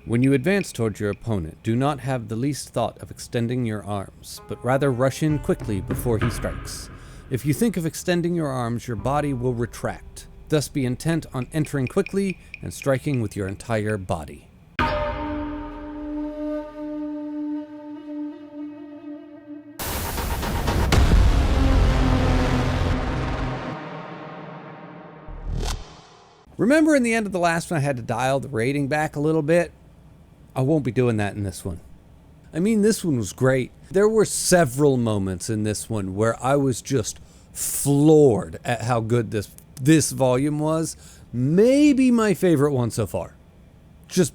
When you advance towards your opponent, do not have the least thought of extending your arms, but rather rush in quickly before he strikes. If you think of extending your arms, your body will retract. Thus be intent on entering quickly and striking with your entire body. Remember in the end of the last one I had to dial the rating back a little bit? I won't be doing that in this one. I mean, this one was great. There were several moments in this one where I was just floored at how good this volume was. Maybe my favorite one so far. Just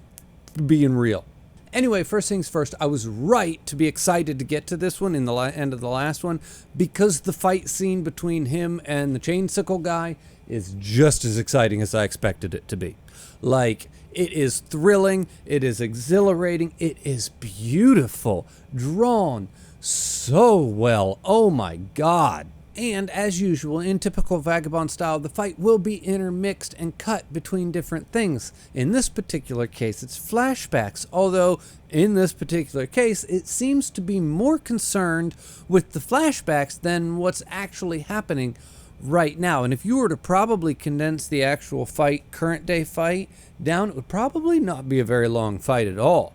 being real. Anyway, first things first, I was right to be excited to get to this one in the end of the last one because the fight scene between him and the chain sickle guy is just as exciting as I expected it to be. Like, it is thrilling, it is exhilarating, it is beautiful, drawn so well, oh my god. And as usual, in typical Vagabond style, the fight will be intermixed and cut between different things. In this particular case, it's flashbacks, although in this particular case, it seems to be more concerned with the flashbacks than what's actually happening right now. And if you were to probably condense the actual fight, current day fight, down, it would probably not be a very long fight at all.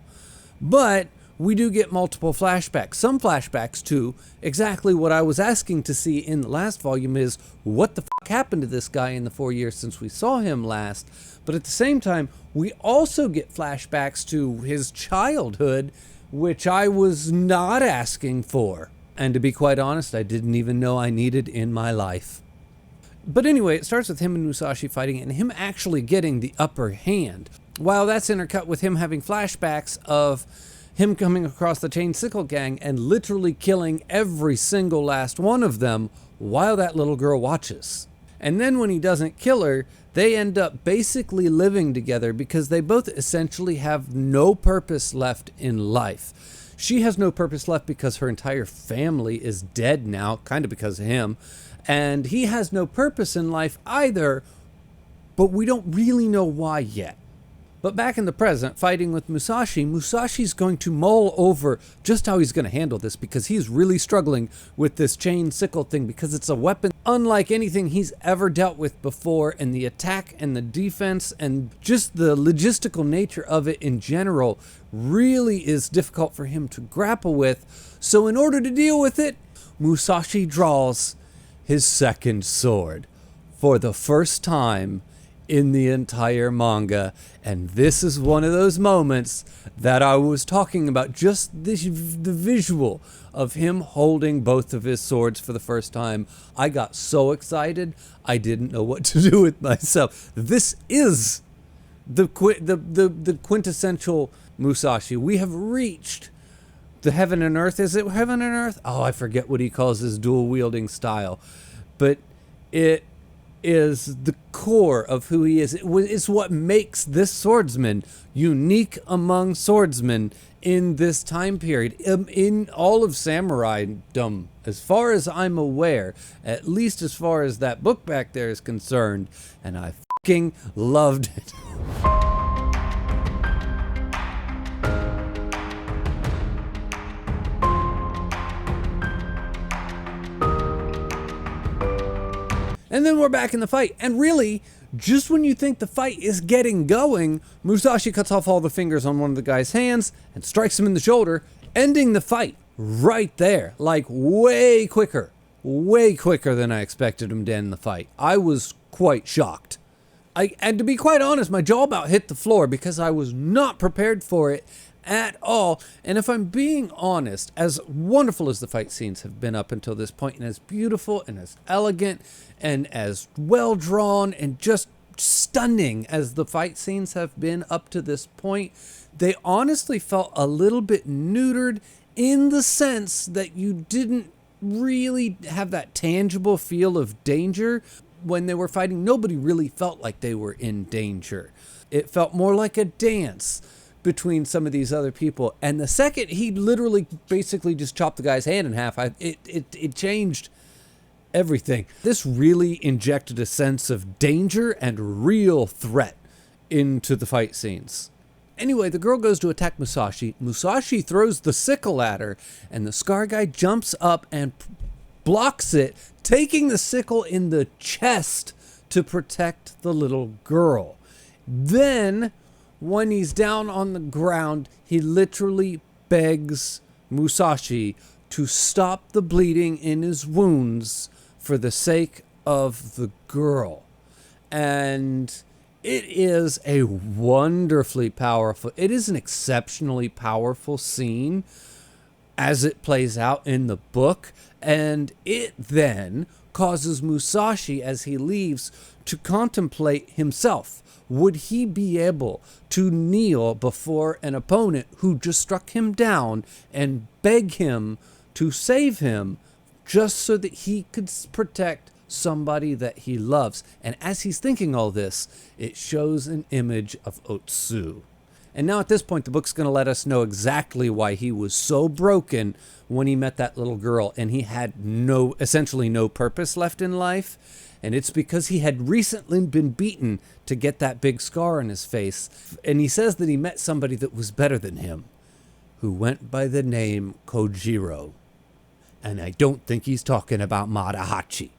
But we do get multiple flashbacks. Some flashbacks to exactly what I was asking to see in the last volume is what the fuck happened to this guy in the 4 years since we saw him last. But at the same time, we also get flashbacks to his childhood, which I was not asking for. And to be quite honest, I didn't even know I needed in my life. But anyway, it starts with him and Musashi fighting and him actually getting the upper hand. While that's intercut with him having flashbacks of him coming across the chain sickle gang and literally killing every single last one of them while that little girl watches. And then when he doesn't kill her, they end up basically living together because they both essentially have no purpose left in life. She has no purpose left because her entire family is dead now, kind of because of him. And he has no purpose in life either, but we don't really know why yet. But back in the present, fighting with Musashi, Musashi's going to mull over just how he's going to handle this because he's really struggling with this chain sickle thing because it's a weapon unlike anything he's ever dealt with before, and the attack and the defense and just the logistical nature of it in general really is difficult for him to grapple with. So in order to deal with it, Musashi draws his second sword for the first time in the entire manga. And this is one of those moments that I was talking about, just the visual of him holding both of his swords for the first time. I got so excited, I didn't know what to do with myself. This is the quintessential Musashi. We have reached the heaven and earth. Is it heaven and earth? Oh, I forget what he calls his dual wielding style. But it is the core of who he is. It's what makes this swordsman unique among swordsmen in this time period, in all of samuraidom, as far as I'm aware, at least as far as that book back there is concerned, and I fucking loved it. And then we're back in the fight, and really, just when you think the fight is getting going, Musashi cuts off all the fingers on one of the guy's hands and strikes him in the shoulder, ending the fight right there, like way quicker than I expected him to end the fight. I was quite shocked. And to be quite honest, my jaw about hit the floor because I was not prepared for it at all. And if I'm being honest, as wonderful as the fight scenes have been up until this point, and as beautiful and as elegant and as well drawn and just stunning as the fight scenes have been up to this point, they honestly felt a little bit neutered in the sense that you didn't really have that tangible feel of danger. When they were fighting, nobody really felt like they were in danger. It felt more like a dance between some of these other people. And the second he literally basically just chopped the guy's hand in half, it changed everything. This really injected a sense of danger and real threat into the fight scenes. Anyway, the girl goes to attack Musashi. Musashi throws the sickle at her, and the Scar guy jumps up and blocks it, taking the sickle in the chest to protect the little girl. Then, when he's down on the ground, he literally begs Musashi to stop the bleeding in his wounds for the sake of the girl. And it is a wonderfully powerful, it is an exceptionally powerful scene as it plays out in the book. And it then causes Musashi, as he leaves, to contemplate himself. Would he be able to kneel before an opponent who just struck him down and beg him to save him just so that he could protect somebody that he loves? And as he's thinking all this, it shows an image of Otsu. And now at this point, the book's going to let us know exactly why he was so broken when he met that little girl, and he had essentially no purpose left in life. And it's because he had recently been beaten to get that big scar on his face. And he says that he met somebody that was better than him, who went by the name Kojiro. And I don't think he's talking about Madahachi.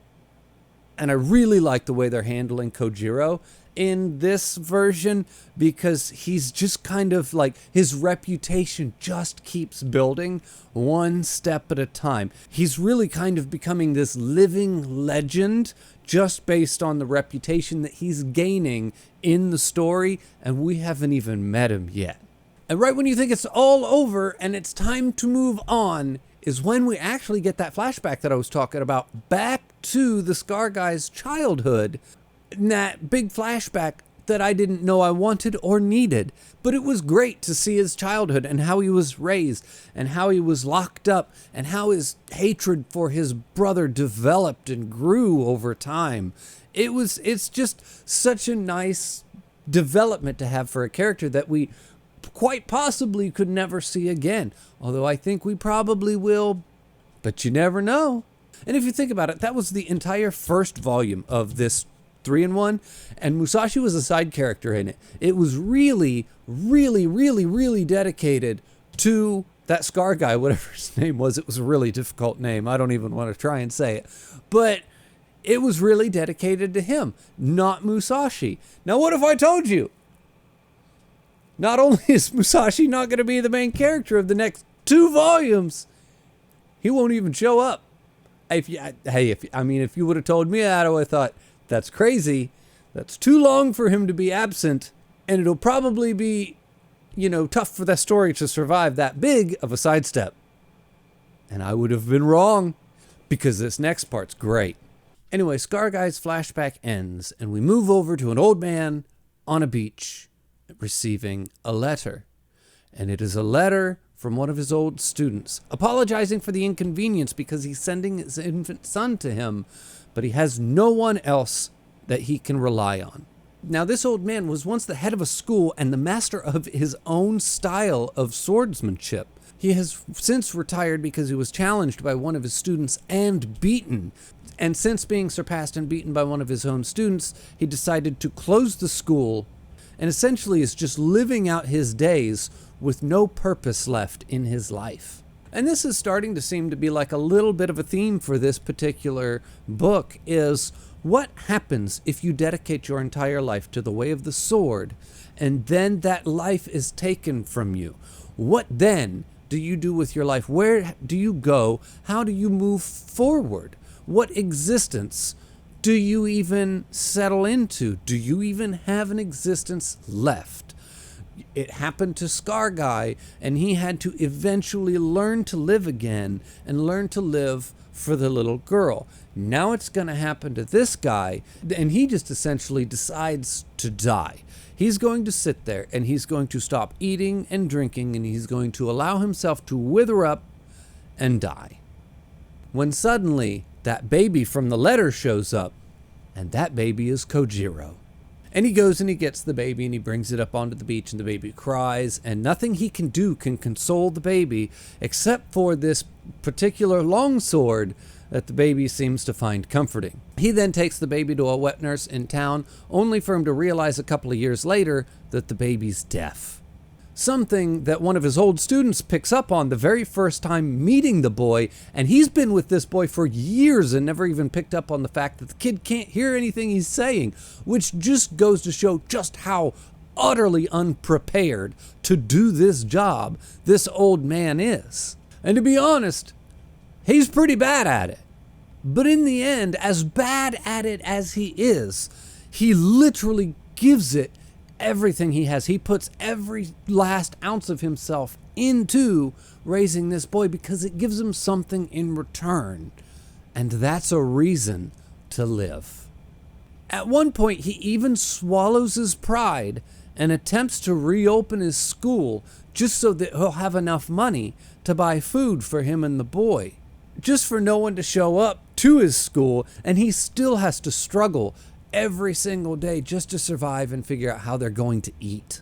And I really like the way they're handling Kojiro in this version, because he's just kind of like, his reputation just keeps building one step at a time. He's really kind of becoming this living legend just based on the reputation that he's gaining in the story, and we haven't even met him yet. And right when you think it's all over and it's time to move on is when we actually get that flashback that I was talking about back to the Scar guy's childhood. And that big flashback that I didn't know I wanted or needed. But it was great to see his childhood and how he was raised and how he was locked up and how his hatred for his brother developed and grew over time. It's just such a nice development to have for a character that we quite possibly could never see again. Although I think we probably will, but you never know. And if you think about it, that was the entire first volume of this 3-in-1, and Musashi was a side character in it. It was really, really, really, really dedicated to that Scar guy, whatever his name was. It was a really difficult name. I don't even want to try and say it. But it was really dedicated to him, not Musashi. Now, what if I told you? Not only is Musashi not going to be the main character of the next 2 volumes, he won't even show up. If you would have told me that, I would have thought, that's crazy. That's too long for him to be absent, and it'll probably be, tough for that story to survive that big of a sidestep. And I would have been wrong, because this next part's great. Anyway, Scar Guy's flashback ends, and we move over to an old man on a beach receiving a letter. And it is a letter from one of his old students, apologizing for the inconvenience because he's sending his infant son to him, but he has no one else that he can rely on. Now, this old man was once the head of a school and the master of his own style of swordsmanship. He has since retired because he was challenged by one of his students and beaten. And since being surpassed and beaten by one of his own students, he decided to close the school and essentially is just living out his days with no purpose left in his life. And this is starting to seem to be like a little bit of a theme for this particular book, is what happens if you dedicate your entire life to the way of the sword and then that life is taken from you? What then do you do with your life? Where do you go? How do you move forward? What existence do you even settle into? Do you even have an existence left? It happened to Scar Guy, and he had to eventually learn to live again and learn to live for the little girl. Now it's going to happen to this guy, and he just essentially decides to die. He's going to sit there, and he's going to stop eating and drinking, and he's going to allow himself to wither up and die. When suddenly, that baby from the letter shows up, and that baby is Kojiro. And he goes and he gets the baby and he brings it up onto the beach, and the baby cries, and nothing he can do can console the baby except for this particular longsword that the baby seems to find comforting. He then takes the baby to a wet nurse in town, only for him to realize a couple of years later that the baby's deaf. something that one of his old students picks up on the very first time meeting the boy, and he's been with this boy for years and never even picked up on the fact that the kid can't hear anything he's saying, which just goes to show just how utterly unprepared to do this job this old man is. And to be honest, he's pretty bad at it. But in the end, as bad at it as he is, he literally gives it everything he has. He puts every last ounce of himself into raising this boy because it gives him something in return. And that's a reason to live. At one point, he even swallows his pride and attempts to reopen his school just so that he'll have enough money to buy food for him and the boy. Just for no one to show up to his school, and he still has to struggle every single day just to survive and figure out how they're going to eat.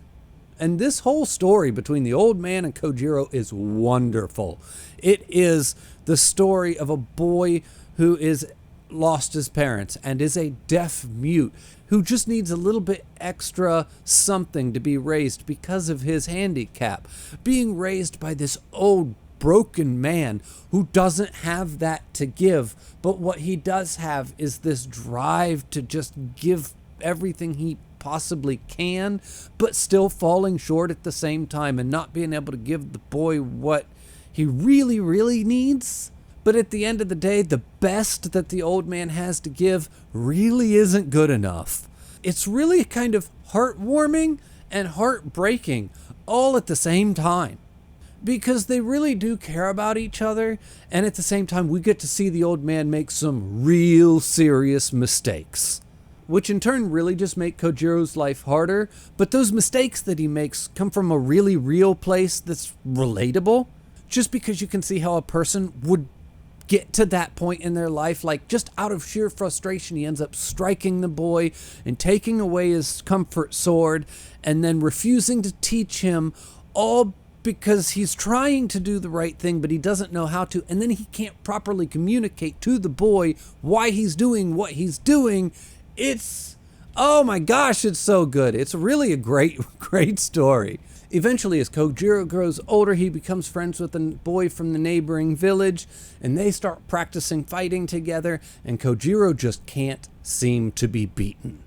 And this whole story between the old man and Kojiro is wonderful. It is the story of a boy who is lost his parents and is a deaf mute who just needs a little bit extra something to be raised because of his handicap, being raised by this old broken man who doesn't have that to give, but what he does have is this drive to just give everything he possibly can, but still falling short at the same time and not being able to give the boy what he really, really needs. But at the end of the day, the best that the old man has to give really isn't good enough. It's really kind of heartwarming and heartbreaking all at the same time, because they really do care about each other, and at the same time we get to see the old man make some real serious mistakes, which in turn really just make Kojiro's life harder. But those mistakes that he makes come from a really real place that's relatable, just because you can see how a person would get to that point in their life, like just out of sheer frustration he ends up striking the boy and taking away his comfort sword and then refusing to teach him, all because he's trying to do the right thing, but he doesn't know how to, and then he can't properly communicate to the boy why he's doing what he's doing. It's, oh my gosh, it's so good. It's really a great, great story. Eventually, as Kojiro grows older, he becomes friends with a boy from the neighboring village, and they start practicing fighting together, and Kojiro just can't seem to be beaten.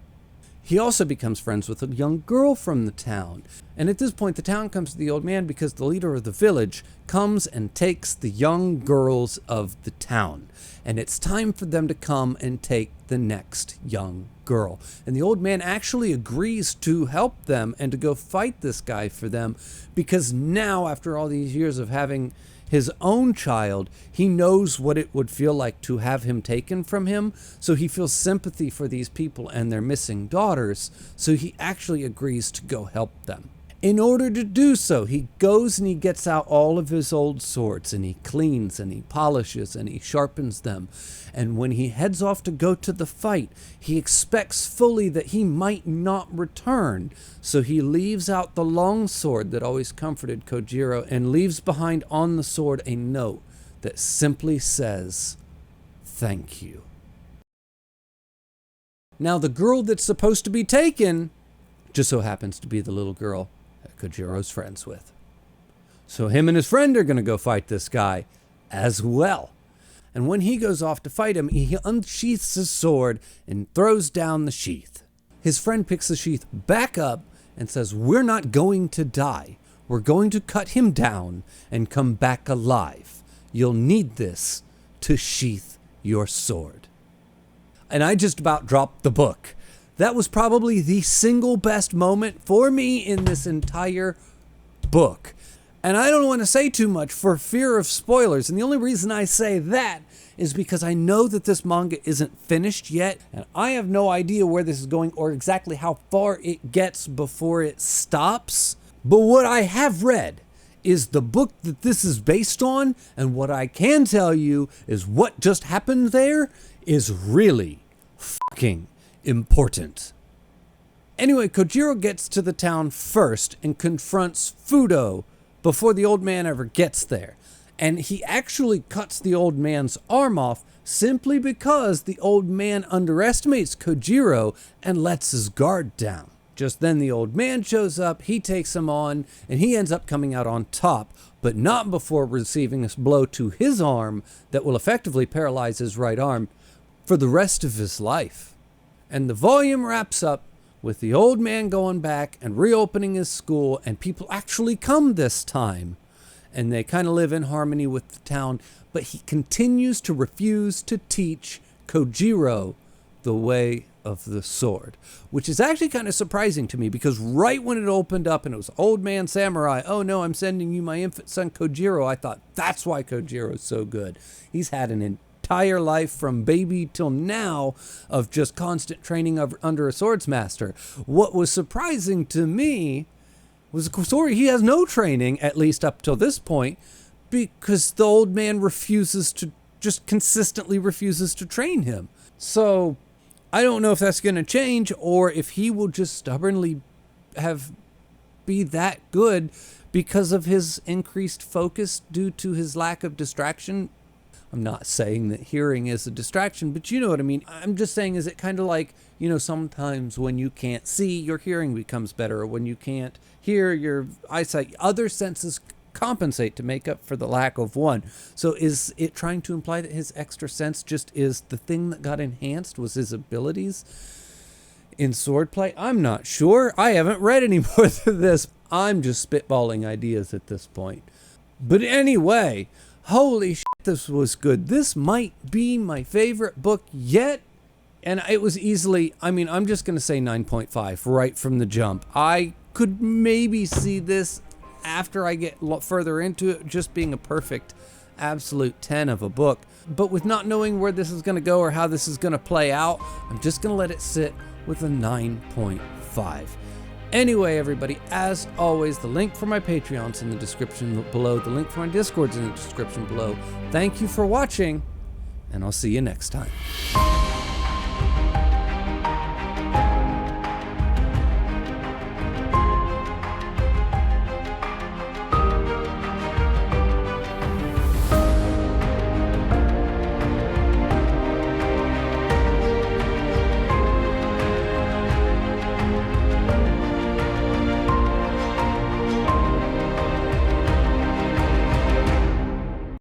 He also becomes friends with a young girl from the town. And at this point, the town comes to the old man because the leader of the village comes and takes the young girls of the town. And it's time for them to come and take the next young girl. And the old man actually agrees to help them and to go fight this guy for them, because now, after all these years of having his own child, he knows what it would feel like to have him taken from him. So he feels sympathy for these people and their missing daughters. So he actually agrees to go help them. In order to do so, he goes and he gets out all of his old swords, and he cleans and he polishes and he sharpens them. And when he heads off to go to the fight, he expects fully that he might not return. So he leaves out the long sword that always comforted Kojiro and leaves behind on the sword a note that simply says, "Thank you." Now, the girl that's supposed to be taken just so happens to be the little girl that Kojiro's friends with. So him and his friend are going to go fight this guy as well. And when he goes off to fight him, he unsheaths his sword and throws down the sheath. His friend picks the sheath back up and says, "We're not going to die. We're going to cut him down and come back alive. You'll need this to sheath your sword." And I just about dropped the book. That was probably the single best moment for me in this entire book. And I don't want to say too much for fear of spoilers. And the only reason I say that is because I know that this manga isn't finished yet. And I have no idea where this is going or exactly how far it gets before it stops. But what I have read is the book that this is based on. And what I can tell you is what just happened there is really fucking important. Anyway, Kojiro gets to the town first and confronts Fudo before the old man ever gets there. And he actually cuts the old man's arm off simply because the old man underestimates Kojiro and lets his guard down. Just then the old man shows up, he takes him on, and he ends up coming out on top, but not before receiving a blow to his arm that will effectively paralyze his right arm for the rest of his life. And the volume wraps up with the old man going back and reopening his school, and people actually come this time, and they kind of live in harmony with the town, but he continues to refuse to teach Kojiro the way of the sword, which is actually kind of surprising to me, because right when it opened up and it was old man samurai, oh no, I'm sending you my infant son Kojiro, I thought that's why Kojiro is so good. He's had an entire life from baby till now of just constant training under a swords master. What was surprising to me was he has no training, at least up till this point, because the old man consistently refuses to train him. So I don't know if that's going to change, or if he will just stubbornly be that good because of his increased focus due to his lack of distraction. I'm not saying that hearing is a distraction, but you know what I mean. I'm just saying, is it kind of like, sometimes when you can't see, your hearing becomes better, or when you can't hear, your eyesight, other senses compensate to make up for the lack of one. So is it trying to imply that his extra sense just is the thing that got enhanced, was his abilities in swordplay? I'm not sure. I haven't read any more than this. I'm just spitballing ideas at this point. But anyway, holy shit, this was good. This might be my favorite book yet. And it was easily, I'm just going to say 9.5 right from the jump. I could maybe see this after I get further into it just being a perfect absolute 10 of a book, but with not knowing where this is going to go or how this is going to play out, I'm just going to let it sit with a 9.5. Anyway, everybody, as always, the link for my Patreon's in the description below, the link for my Discord's in the description below. Thank you for watching, and I'll see you next time.